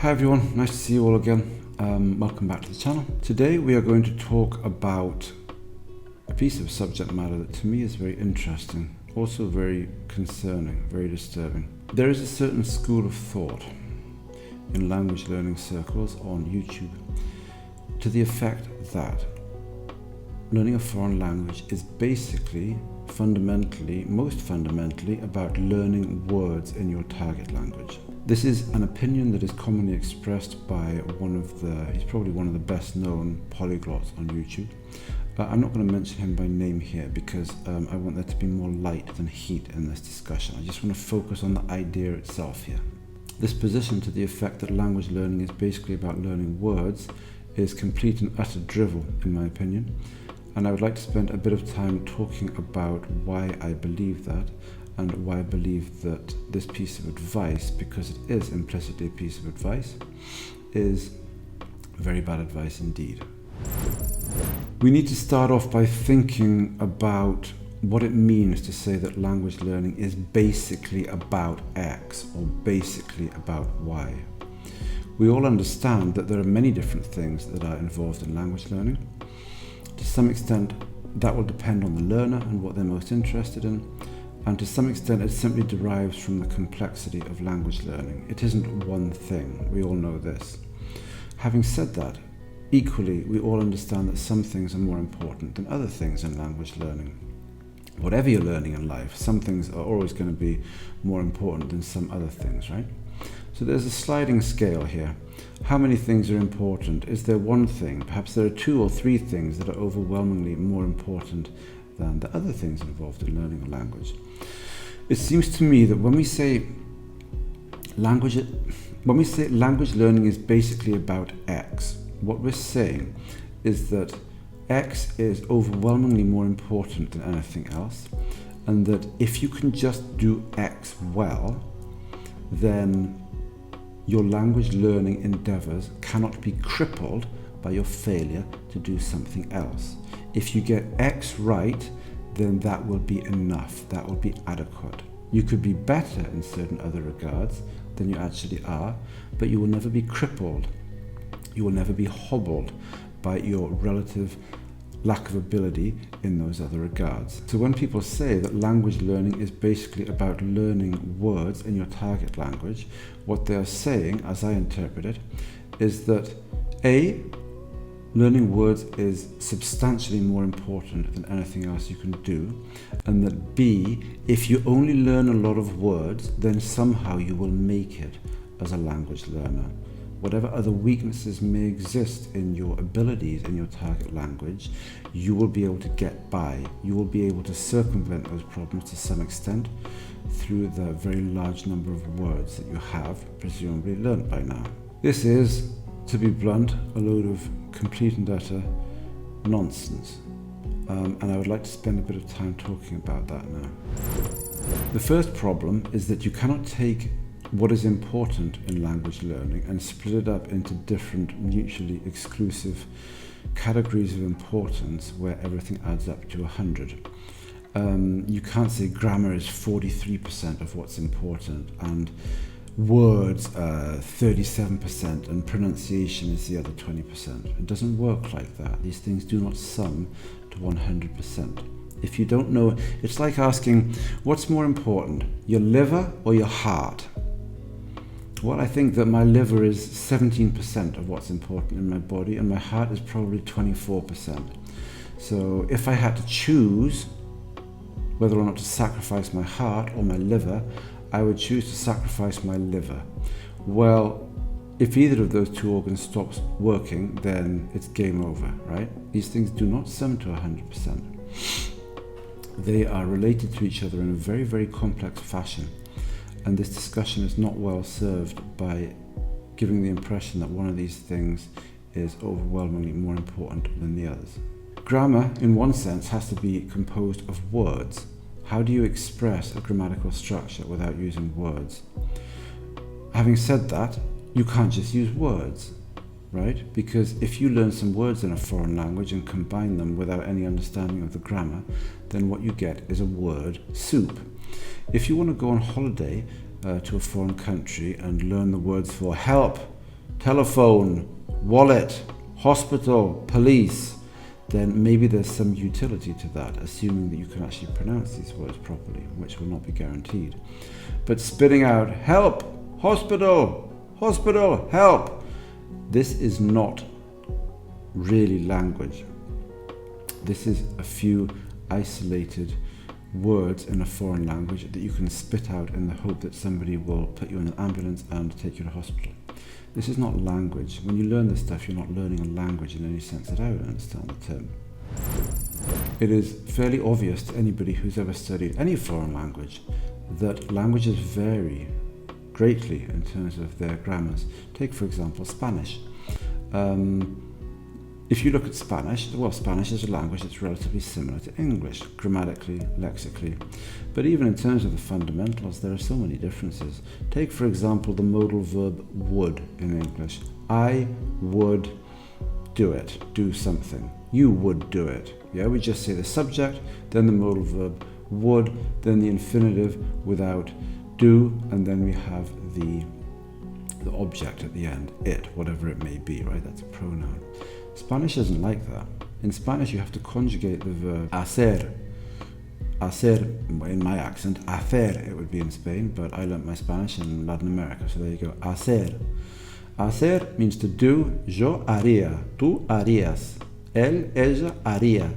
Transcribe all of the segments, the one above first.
Hi everyone, nice to see you all again. Welcome back to the channel. Today we are going to talk about a piece of subject matter that to me is very interesting, also very concerning, very disturbing. There is a certain school of thought in language learning circles on YouTube to the effect that learning a foreign language is basically, most fundamentally, about learning words in your target language. This is an opinion that is commonly expressed by he's probably one of the best known polyglots on YouTube. I'm not going to mention him by name here because I want there to be more light than heat in this discussion. I just want to focus on the idea itself here. This position to the effect that language learning is basically about learning words is complete and utter drivel, in my opinion. And I would like to spend a bit of time talking about why I believe that and why I believe that this piece of advice, because it is implicitly a piece of advice, is very bad advice indeed. We need to start off by thinking about what it means to say that language learning is basically about X or basically about Y. We all understand that there are many different things that are involved in language learning. To some extent, that will depend on the learner and what they're most interested in. And to some extent, it simply derives from the complexity of language learning. It isn't one thing. We all know this. Having said that, equally, we all understand that some things are more important than other things in language learning. Whatever you're learning in life, some things are always going to be more important than some other things, right? So there's a sliding scale here. How many things are important? Is there one thing? Perhaps there are 2 or 3 things that are overwhelmingly more important than the other things involved in learning a language. It seems to me that when we say language learning is basically about X, what we're saying is that X is overwhelmingly more important than anything else, and that if you can just do X well, then your language learning endeavors cannot be crippled by your failure to do something else. If you get X right, then that will be enough, that will be adequate. You could be better in certain other regards than you actually are, but you will never be crippled, you will never be hobbled by your relative lack of ability in those other regards. So when people say that language learning is basically about learning words in your target language, what they are saying, as I interpret it, is that A, learning words is substantially more important than anything else you can do, and that B, if you only learn a lot of words, then somehow you will make it as a language learner. Whatever other weaknesses may exist in your abilities in your target language, you will be able to get by. You will be able to circumvent those problems to some extent through the very large number of words that you have presumably learned by now. This is, to be blunt, a load of complete and utter nonsense. And I would like to spend a bit of time talking about that now. The first problem is that you cannot take what is important in language learning and split it up into different mutually exclusive categories of importance where everything adds up to 100. You can't say grammar is 43% of what's important and words 37% and pronunciation is the other 20%. It doesn't work like that. These things do not sum to 100%. If you don't know, it's like asking, what's more important, your liver or your heart? Well, I think that my liver is 17% of what's important in my body and my heart is probably 24%. So if I had to choose whether or not to sacrifice my heart or my liver, I would choose to sacrifice my liver. Well, if either of those 2 organs stops working, then it's game over, right? These things do not sum to 100%. They are related to each other in a very, very complex fashion. And this discussion is not well served by giving the impression that one of these things is overwhelmingly more important than the others. Grammar, in one sense, has to be composed of words. How do you express a grammatical structure without using words? Having said that, you can't just use words, right? Because if you learn some words in a foreign language and combine them without any understanding of the grammar, then what you get is a word soup. If you want to go on holiday to a foreign country and learn the words for help, telephone, wallet, hospital, police, then maybe there's some utility to that, assuming that you can actually pronounce these words properly, which will not be guaranteed. But spitting out, help, hospital, hospital, help, this is not really language. This is a few isolated words in a foreign language that you can spit out in the hope that somebody will put you in an ambulance and take you to hospital. This is not language. When you learn this stuff, you're not learning a language in any sense that I would understand the term. It is fairly obvious to anybody who's ever studied any foreign language that languages vary greatly in terms of their grammars. Take, for example, Spanish. If you look at Spanish, well, Spanish is a language that's relatively similar to English, grammatically, lexically. But even in terms of the fundamentals, there are so many differences. Take, for example, the modal verb would in English. I would do it, do something. You would do it. Yeah, we just say the subject, then the modal verb would, then the infinitive without do, and then we have the object at the end, it, whatever it may be, right? That's a pronoun. Spanish isn't like that. In Spanish, you have to conjugate the verb hacer. Hacer, in my accent, hacer, it would be in Spain, but I learnt my Spanish in Latin America, so there you go. Hacer. Hacer means to do. Yo haría. Tú harías. Él, ella, haría.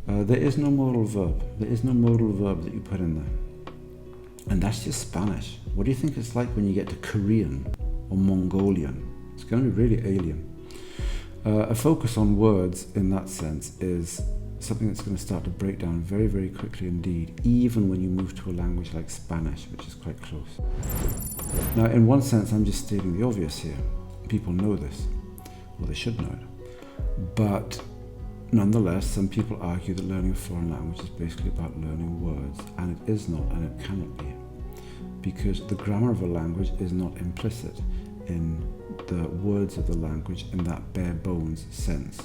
There is no modal verb. There is no modal verb that you put in there. And that's just Spanish. What do you think it's like when you get to Korean or Mongolian? It's going to be really alien. A focus on words in that sense is something that's going to start to break down very, very quickly indeed, even when you move to a language like Spanish, which is quite close. Now, in one sense, I'm just stating the obvious here. People know this, or they should know it. But nonetheless, some people argue that learning a foreign language is basically about learning words, and it is not, and it cannot be, because the grammar of a language is not implicit in the words of the language in that bare bones sense.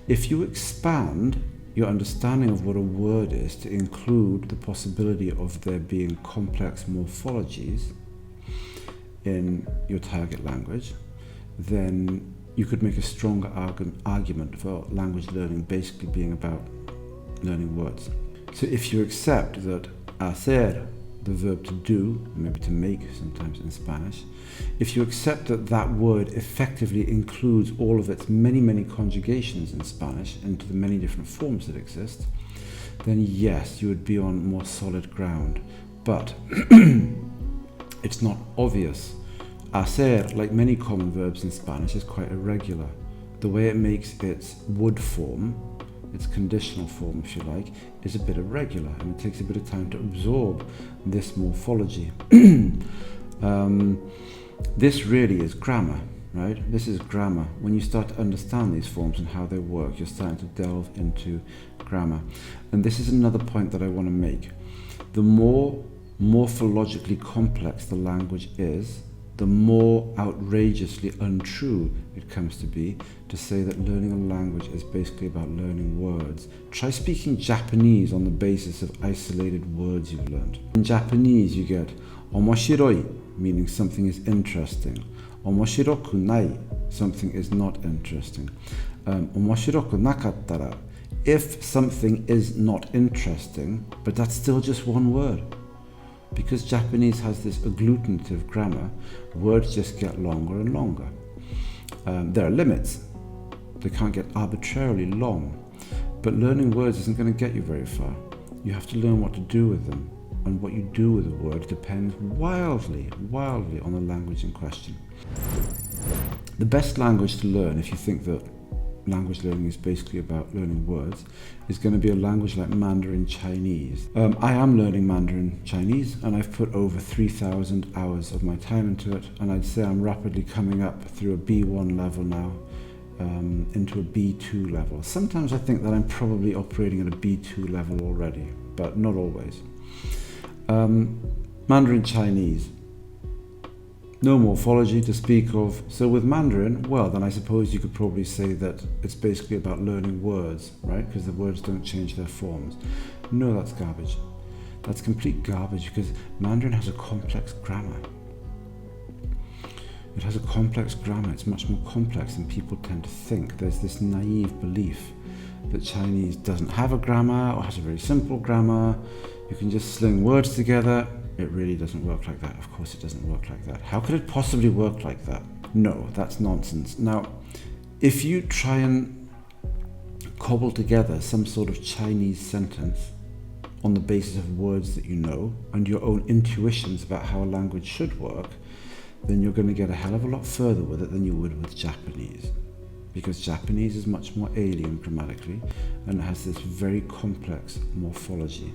If you expand your understanding of what a word is to include the possibility of there being complex morphologies in your target language, then you could make a stronger argument for language learning basically being about learning words. So if you accept that hacer, the verb to do, maybe to make sometimes in Spanish, if you accept that that word effectively includes all of its many, many conjugations in Spanish into the many different forms that exist, then yes, you would be on more solid ground. But it's not obvious. Hacer, like many common verbs in Spanish, is quite irregular. The way it makes its would form, its conditional form, if you like, is a bit irregular, and it takes a bit of time to absorb this morphology. This really is grammar, right? This is grammar. When you start to understand these forms and how they work, you're starting to delve into grammar. And this is another point that I want to make. The more morphologically complex the language is, the more outrageously untrue it comes to be to say that learning a language is basically about learning words. Try speaking Japanese on the basis of isolated words you've learned. In Japanese you get omoshiroi, meaning something is interesting. Omoshiroku nai, something is not interesting. Omoshiroku nakattara, if something is not interesting, but that's still just one word. Because Japanese has this agglutinative grammar, words just get longer and longer. There are limits. They can't get arbitrarily long. But learning words isn't going to get you very far. You have to learn what to do with them. And what you do with a word depends wildly on the language in question. The best language to learn, if you think that language learning is basically about learning words, is going to be a language like Mandarin Chinese. I am learning Mandarin Chinese, and I've put over 3,000 hours of my time into it, and I'd say I'm rapidly coming up through a B1 level now into a B2 level. Sometimes I think that I'm probably operating at a B2 level already, but not always. Mandarin Chinese. No morphology to speak of. So with Mandarin, well, then I suppose you could probably say that it's basically about learning words, right? Because the words don't change their forms. No, that's garbage. That's complete garbage because Mandarin has a complex grammar. It has a complex grammar. It's much more complex than people tend to think. There's this naive belief that Chinese doesn't have a grammar or has a very simple grammar. You can just sling words together. It really doesn't work like that. Of course it doesn't work like that. How could it possibly work like that? No, that's nonsense. Now, if you try and cobble together some sort of Chinese sentence on the basis of words that you know and your own intuitions about how a language should work, then you're going to get a hell of a lot further with it than you would with Japanese. Because Japanese is much more alien grammatically and it has this very complex morphology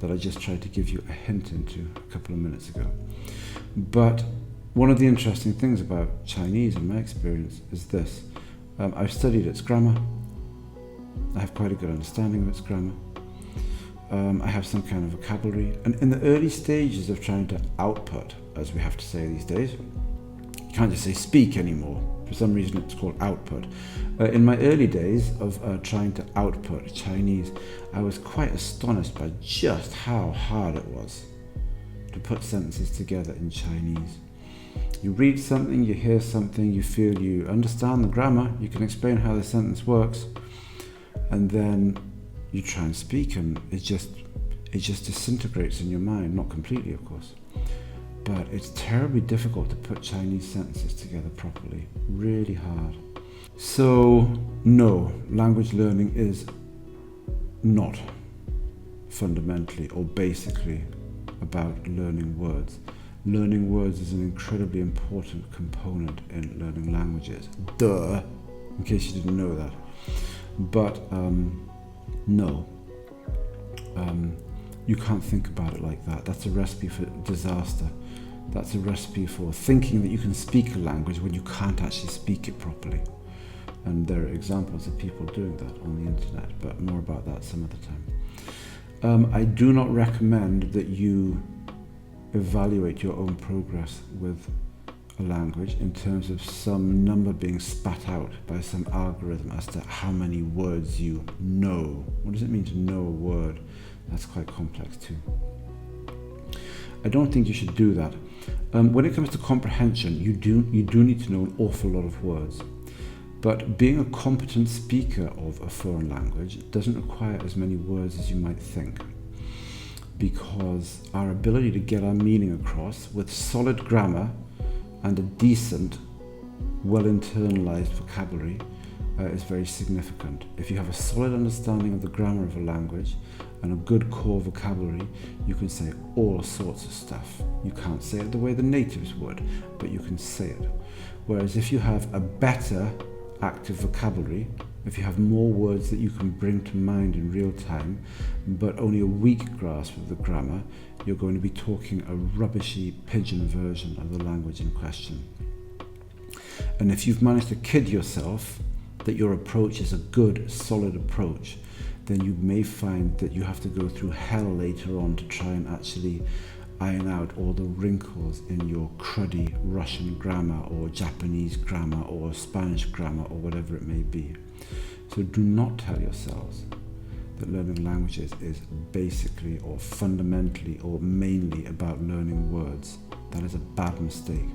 that I just tried to give you a hint into a couple of minutes ago. But one of the interesting things about Chinese in my experience is this. I've studied its grammar. I have quite a good understanding of its grammar. I have some kind of vocabulary. And in the early stages of trying to output, as we have to say these days, you can't just say speak anymore. For some reason it's called output. In my early days of trying to output Chinese, I was quite astonished by just how hard it was to put sentences together in Chinese. You read something, you hear something, you feel you understand the grammar, you can explain how the sentence works, and then you try and speak and it just disintegrates in your mind, not completely of course. But it's terribly difficult to put Chinese sentences together properly, really hard. So no, language learning is not fundamentally or basically about learning words. Learning words is an incredibly important component in learning languages. Duh, in case you didn't know that. But no, you can't think about it like that. That's a recipe for disaster. That's a recipe for thinking that you can speak a language when you can't actually speak it properly. And there are examples of people doing that on the internet, but more about that some other time. I do not recommend that you evaluate your own progress with a language in terms of some number being spat out by some algorithm as to how many words you know. What does it mean to know a word? That's quite complex too. I don't think you should do that. When it comes to comprehension, you do need to know an awful lot of words. But being a competent speaker of a foreign language doesn't require as many words as you might think, because our ability to get our meaning across with solid grammar and a decent, well-internalized vocabulary is very significant. If you have a solid understanding of the grammar of a language and a good core vocabulary, you can say all sorts of stuff. You can't say it the way the natives would, but you can say it. Whereas if you have a better active vocabulary, if you have more words that you can bring to mind in real time, but only a weak grasp of the grammar, you're going to be talking a rubbishy pidgin version of the language in question. And if you've managed to kid yourself that your approach is a good, solid approach, then you may find that you have to go through hell later on to try and actually iron out all the wrinkles in your cruddy Russian grammar or Japanese grammar or Spanish grammar or whatever it may be. So do not tell yourselves that learning languages is basically or fundamentally or mainly about learning words. That is a bad mistake.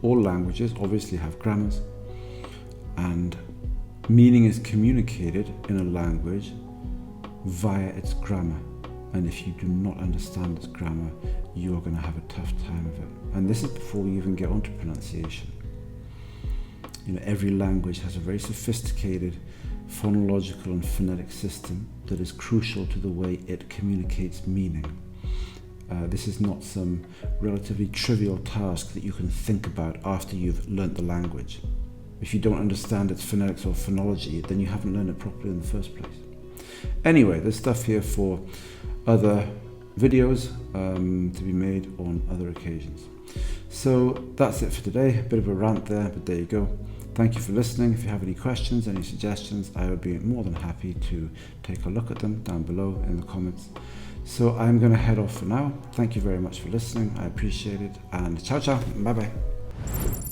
All languages obviously have grammars, and meaning is communicated in a language via its grammar. And if you do not understand its grammar, you are going to have a tough time of it. And this is before we even get onto pronunciation. You know, every language has a very sophisticated phonological and phonetic system that is crucial to the way it communicates meaning. This is not some relatively trivial task that you can think about after you've learnt the language. If you don't understand its phonetics or phonology, then you haven't learned it properly in the first place. Anyway, there's stuff here for other videos to be made on other occasions. So that's it for today. A bit of a rant there, but there you go. Thank you for listening. If you have any questions, any suggestions, I would be more than happy to take a look at them down below in the comments. So I'm going to head off for now. Thank you very much for listening. I appreciate it. And ciao, ciao. Bye-bye.